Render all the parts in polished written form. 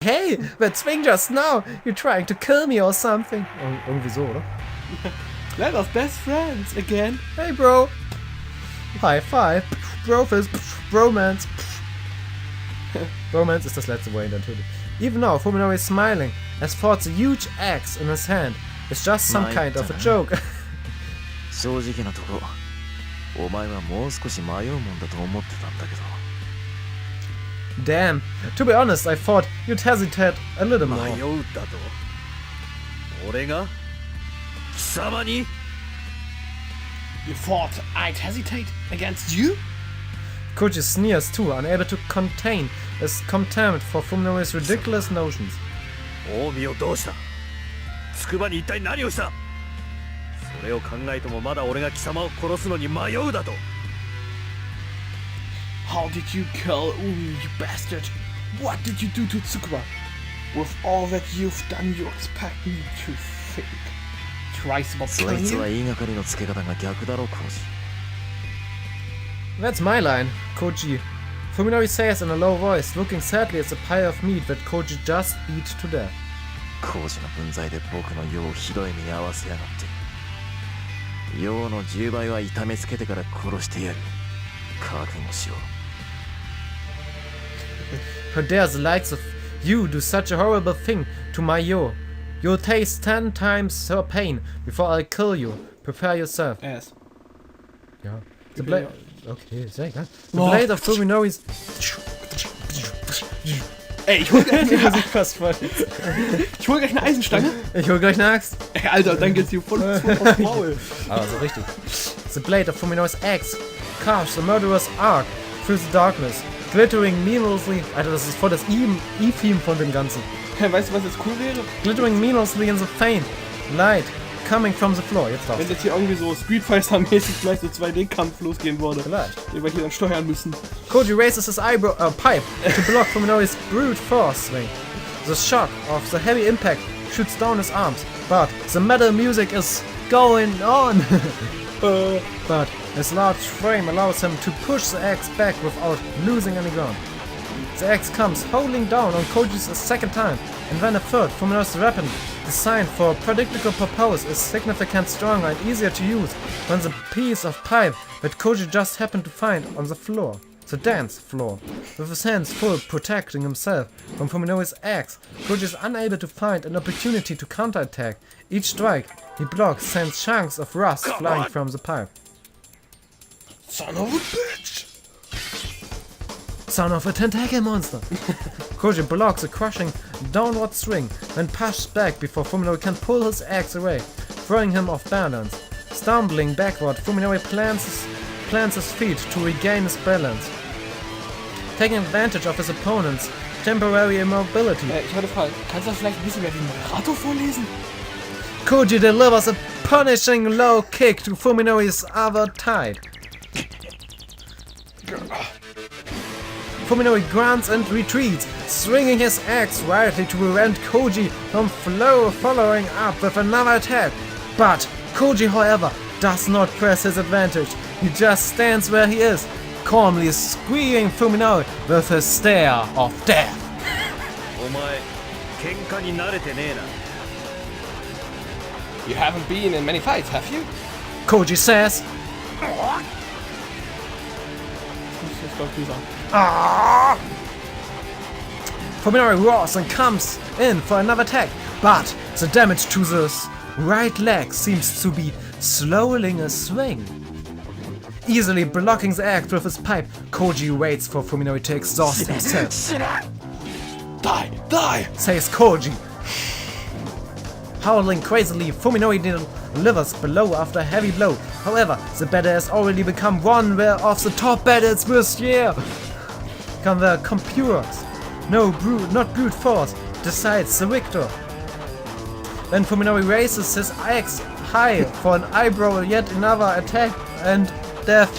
Hey, that swing just now. You're trying to kill me or something. Irgendwie so, oder? Let us best friends again. Hey, bro. High five. Brofist. Bromance. Bromance ist das letzte Wort natürlich. Even now, Fuminori is smiling, as thought the huge axe in his hand is just some kind of a joke. 正直なところ、お前はもう少し迷うもんだと思ってたんだけど。Damn. To be honest, I thought you'd hesitate a little more. 迷うだと？俺が？貴様に？ You thought I'd hesitate against you? Koji sneers too, unable to contain his contempt for Fuminori's ridiculous notions. 近江をどうした？筑波に一体何をした？それを考えてもまだ俺が貴様を殺すのに迷うだと。How did you kill Umi, you bastard? What did you do to Tsukuba? With all that you've done, you expect me to think twice about そい killing つは you? 言いがかりのつけ方が逆だろ、コウジ。 That's my line, Koji. Fuminori says in a low voice, looking sadly at the pile of meat that Koji just beat to death. コウジの分際で僕の世をひどい目に遭わせやがって。世の10倍は痛めつけてから殺してやる。覚悟しろ。 How dare the likes of you do such a horrible thing to my yo? You'll taste 10 times her pain before I kill you. Prepare yourself. Ass. Ja. The blade. Okay, sehr egal. The blade of Fuminori's. Ey, ich hol gleich, Ich hol gleich eine Eisenstange. Ich hol gleich eine Axt. Ey, Alter, dann geht's hier voll aufs Maul. Aber so richtig. The blade of Fuminori's axe carves the murderous arc through the darkness, glittering meaninglessly. Alter, das ist voll das E-Theme von dem Ganzen. Weißt du, was jetzt cool wäre? Glittering meaninglessly in the faint light coming from the floor. Jetzt darfst Wenn du. jetzt hier irgendwie so Street Fighter-mäßig gleich so 2D-Kampf losgehen würde. Vielleicht. Den wir hier dann steuern müssen. Koji raises his pipe to block Fuminori's brute force swing. The shock of the heavy impact shoots down his arms, but the metal music is going on. But his large frame allows him to push the axe back without losing any ground. The axe comes howling down on Koji's a second time, and then a third. Fuminori's weapon, designed for practical purpose, is significantly stronger and easier to use than the piece of pipe that Koji just happened to find on the floor. The dance floor. With his hands full protecting himself from Fuminori's axe, Koji is unable to find an opportunity to counterattack. Each strike he blocks sends chunks of rust flying from the pipe. Son of a bitch! Son of a tentacle monster! Koji blocks a crushing downward swing and pushes back before Fuminori can pull his axe away, throwing him off balance. Stumbling backward, Fuminori plants his feet to regain his balance. Taking advantage of his opponent's temporary immobility, Ich habe eine Frage. Kannst du das vielleicht ein bisschen mehr wie ein Moderator vorlesen? Koji delivers a punishing low kick to Fuminori's other thigh. Fuminori grunts and retreats, swinging his axe wildly to prevent Koji from following up with another attack. But Koji, however, does not press his advantage. He just stands where he is, calmly squeezing Fuminori with his stare of death. お前、喧嘩に慣れてねえな。 You haven't been in many fights, have you? Koji says, Das läuft dieser. Fuminori roars and comes in for another attack, but the damage to the right leg seems to be slowing a swing. Easily blocking the act with his pipe, Koji waits for Fuminori to exhaust himself. Die! Die! Says Koji. Howling crazily, Fuminori delivers blow after a heavy blow. However, the battle has already become one where of the top battles this year. Come the computers. Not brute force decides the victor. Then Fuminori raises his axe high for an eyebrow, yet another attack and death.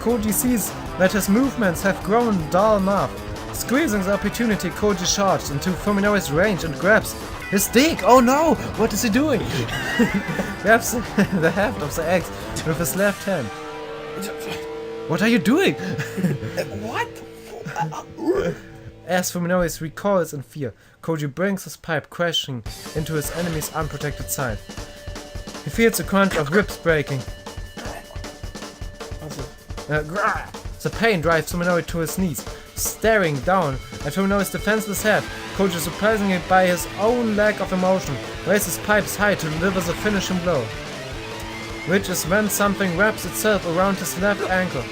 Koji sees that his movements have grown dull enough. Squeezing the opportunity, Koji charges into Fuminori's range and grabs his dick. Oh no! What is he doing? Grabs the haft of the axe with his left hand. What are you doing? What? As Fuminori recoils in fear, Koji brings his pipe crashing into his enemy's unprotected side. He feels the crunch of ribs breaking. The pain drives Fuminori to his knees. Staring down at Fuminori's defenseless head, Koji, surprisingly by his own lack of emotion, raises pipes high to deliver the finishing blow, which is when something wraps itself around his left ankle.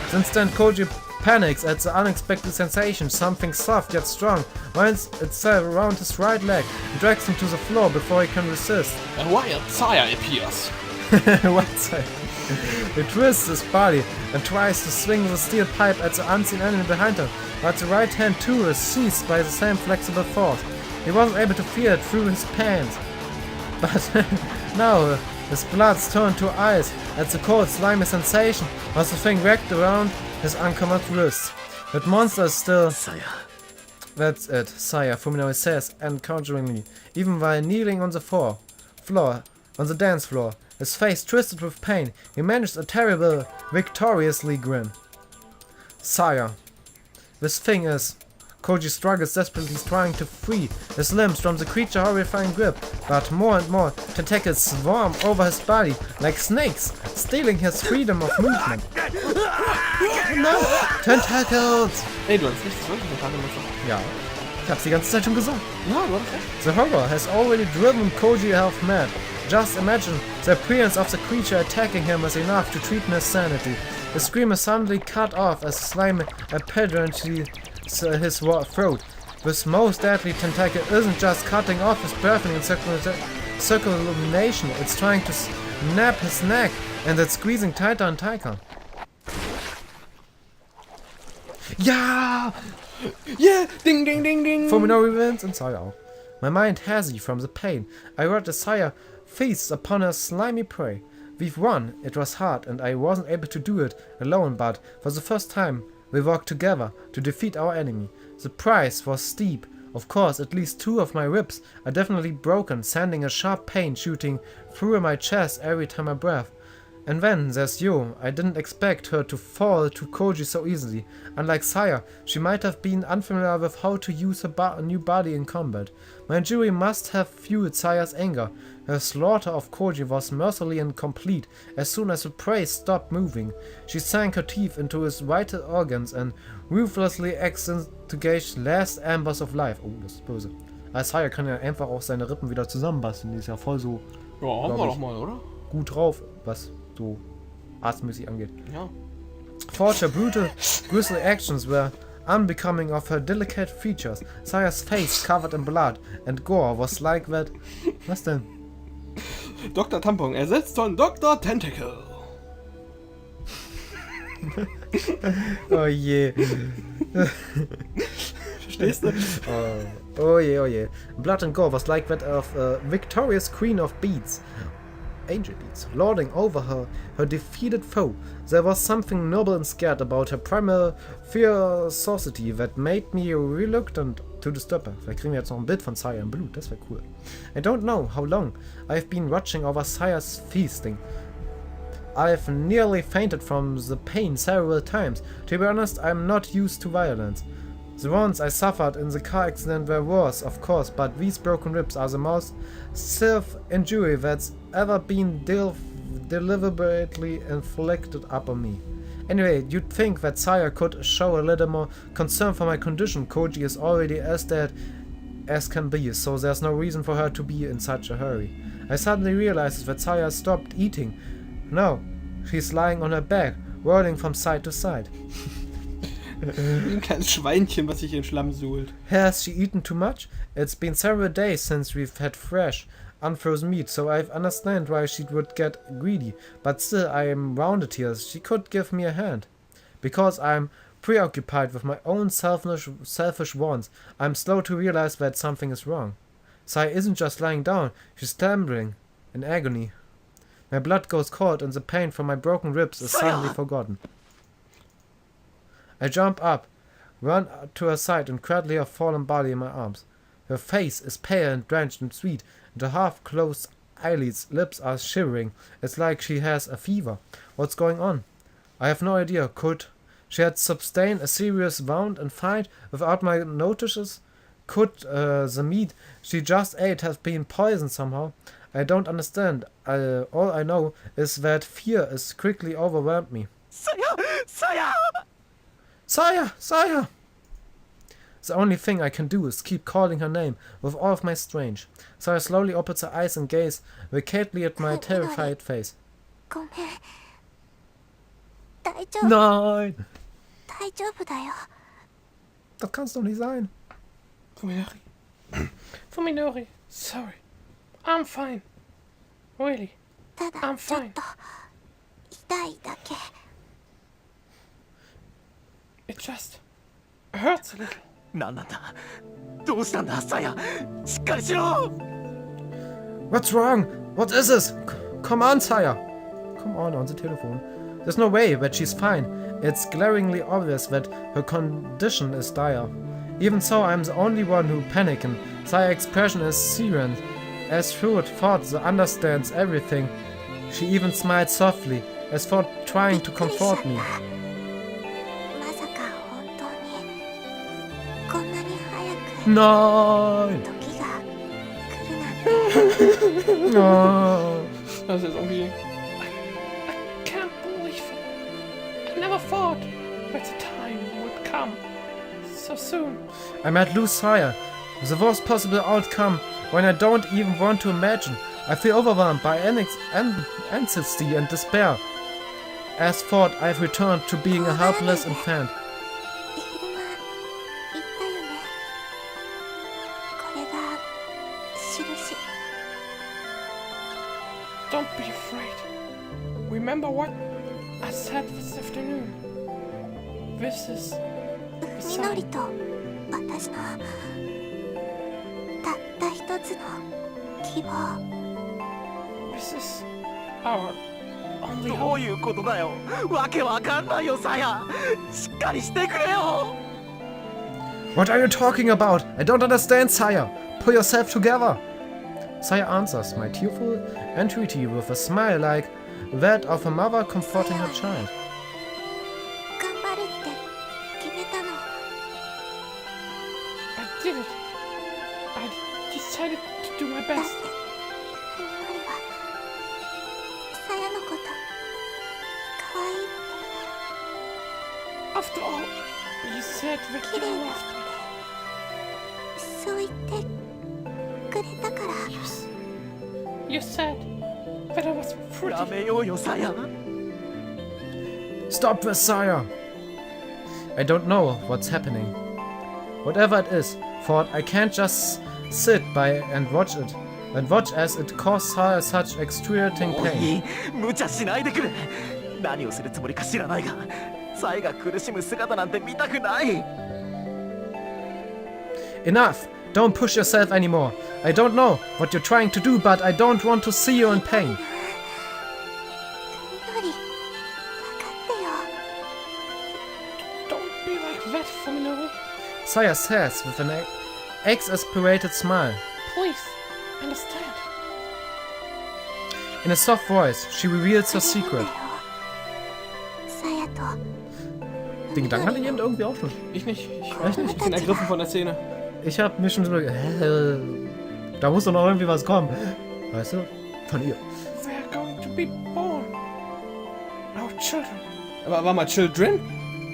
Since then, Koji panics at the unexpected sensation. Something soft yet strong winds itself around his right leg and drags him to the floor before he can resist. A wild Saya appears. What's that? He twists his body and tries to swing the steel pipe at the unseen enemy behind him, but the right hand too is seized by the same flexible force. He wasn't able to feel it through his pants. But now his blood's turned to ice at the cold slimy sensation as the thing wrapped around his uncovered wrist. That monster is still... Saya. That's it, Saya, Fuminori says encouragingly, even while kneeling on the floor, on the dance floor. His face twisted with pain, he managed a terrible, victoriously grin. Saya. This thing is... Koji struggles desperately, trying to free his limbs from the creature's horrifying grip, but more and more tentacles swarm over his body like snakes, stealing his freedom of movement. No! Tentacles! Ey, du hast richtig wirklich Tentakel mit. Ja, ich hab's die ganze Zeit schon gesagt. Ja, du hast recht. The horror has already driven Koji half mad. Just imagine the appearance of the creature attacking him is enough to treat his sanity. The scream is suddenly cut off as slime apparently his throat. This most deadly tentacle isn't just cutting off his breathing and circulation, it's trying to snap his neck, and it's squeezing tighter and tighter. Yeah! Yeah! Ding, ding, ding, ding! Fuminori wins and Saya auch. My mind hazy from the pain. I heard the Saya feasts upon her slimy prey. We've won. It was hard and I wasn't able to do it alone, but for the first time we worked together to defeat our enemy. The price was steep. Of course, at least 2 of my ribs are definitely broken, sending a sharp pain shooting through my chest every time I breathe. And then there's you. I didn't expect her to fall to Koji so easily. Unlike Saya, she might have been unfamiliar with how to use her new body in combat. My injury must have fueled Saya's anger. Her slaughter of Koji was mercilessly and complete. As soon as the prey stopped moving, she sank her teeth into his vital organs and ruthlessly extinguished last embers of life. Oh, das ist böse. Saya kann ja einfach auch seine Rippen wieder zusammenbasteln. Die ist ja voll so... Ja, haben wir doch mal, oder? Gut drauf, was so arztmäßig angeht. Ja. Forge her brutal, grisly actions were unbecoming of her delicate features. Saya's face covered in blood and gore was like that... Was denn? Dr. Tampon ersetzt von Dr. Tentacle. Oh je. Verstehst du? Oh je. Blood and gore was like that of a victorious queen of beads. Angel beads, lording over her defeated foe. There was something noble and scared about her primal fierocity that made me reluctant to disturb her. Vielleicht kriegen wir jetzt noch ein Bild von Saya im Blut, das wäre cool. I don't know how long I've been watching over Saya's feasting. I've nearly fainted from the pain several times. To be honest, I'm not used to violence. The ones I suffered in the car accident were worse, of course, but these broken ribs are the most self-injury that's ever been deliberately inflicted upon me. Anyway, you'd think that Saya could show a little more concern for my condition. Koji is already as dead as can be, so there's no reason for her to be in such a hurry. I suddenly realized that Saya stopped eating. No, she's lying on her back, whirling from side to side. Ein kleines Schweinchen, was sich in Schlamm suhlt. Has she eaten too much? It's been several days since we've had fresh, unfrozen meat, so I understand why she would get greedy. But still, I am rounded here. She could give me a hand. Because I'm preoccupied with my own selfish wants, I'm slow to realize that something is wrong. Saya isn't just lying down, she's trembling in agony. My blood goes cold and the pain from my broken ribs is suddenly forgotten. I jump up, run to her side and cradle her fallen body in my arms. Her face is pale and drenched in sweat, and her half-closed eyelids, lips are shivering. It's like she has a fever. What's going on? I have no idea. Could She had sustained a serious wound and fight without my notices. Could the meat she just ate have been poisoned somehow? I don't understand. All I know is that fear is quickly overwhelmed me. Saya! The only thing I can do is keep calling her name with all of my strength. Saya slowly opens her eyes and gazes vacantly at my terrified face. ごめん。大丈夫。 Nein! 大丈夫だよ。 Das kann's doch nicht sein. Fuminori, sorry. I'm fine. Really. ただ I'm ちょっ fine. と痛いだけ。 It just hurts a little. 何なんだどうしたんだサヤしっかりしろ What's wrong? What is this? Come on, Saya. Come on the telephone. There's no way that she's fine. It's glaringly obvious that her condition is dire. Even so, I'm the only one who panicking. Saya's expression is serene, as Fruit thought she understands everything. She even smiled softly, as for trying to comfort me. まさか本当にこんなに早く Nein! 時が来るなんて No. Das ist irgendwie... I can't believe it. I never thought that the time would come so soon. I might lose Saya. The worst possible outcome when I don't even want to imagine. I feel overwhelmed by anxiety and despair. As thought, I've returned to being a helpless infant. 昼間言ったよねこれが印 Don't be afraid. Remember what I said this afternoon. This is the みのり sign. と私のたった一つの希望 This is our only ど hope. ういうことだよわけわかんないよサヤしっかりしてくれよ What are you talking about? I don't understand, Saya. Pull yourself together. Saya answers my tearful entreaty with a smile like that of a mother comforting her child. 頑張るって決めたの I did it. I decided to do my だって best. みのりはさやのこと可愛いって After all, you said that 綺 you 麗だ loved っ me. てそう言ってくれたから You said that I was や pretty. めようよサヤ Stop this, Saya! I don't know what's happening. Whatever it is, thought I can't just sit by and watch as it causes Saya such excruciating もう pain. いい無茶しないでくれ何をするつもりか知らないがサイが苦しむ姿なんて見たくない Enough! Don't push yourself anymore. I don't know what you're trying to do, but I don't want to see you in pain. みのり分かってよ Don't be like that, Fuminori. Saya says with an exasperated smile. Please, understand. In a soft voice, she reveals her secret. さやと Den Gedanken hatte ich eben irgendwie auch schon. Ich nicht. Ich Echt nicht? bin ergriffen von der Szene. Ich hab mir schon so da muss doch noch irgendwie was kommen. Weißt du? Von ihr. They're going to be born. Our children. Aber war mal Children?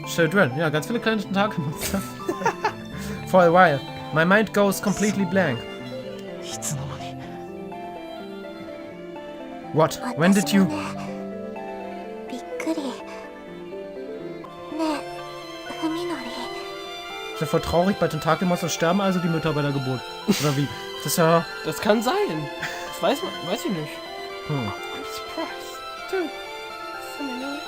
Children, ja, ganz viele kleine Tentakelmonster. For a while, my mind goes completely blank. いつの間に What? When did you... 私もねびっくりねえふみのり Ist ja voll traurig, bei Tentakelmonstern sterben also die Mütter bei der Geburt. Oder wie? Das ist ja... Das kann sein. Das weiß ich nicht. Hm. I'm surprised. Too. Fuminori.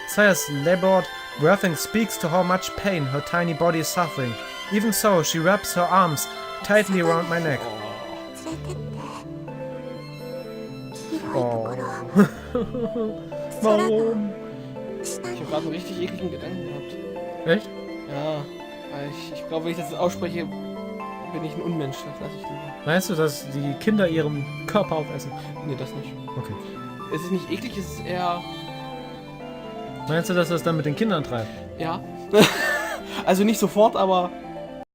Saya's labored breathing speaks to how much pain her tiny body is suffering. Even so, she wraps her arms tightly around my neck. 連れてって広いところ Warum? 下 Ich に habe gerade einen richtig ekligen Gedanken gehabt. Echt? Ja. Weil ich glaube, wenn ich das jetzt ausspreche, bin ich ein Unmensch. Das lasse ich lieber. Meinst du, dass die Kinder ihren Körper aufessen? Nee, das nicht. Okay. Es ist nicht eklig, es ist eher Meinst du, dass er es dann mit den Kindern treibt? Ja. Also nicht sofort, aber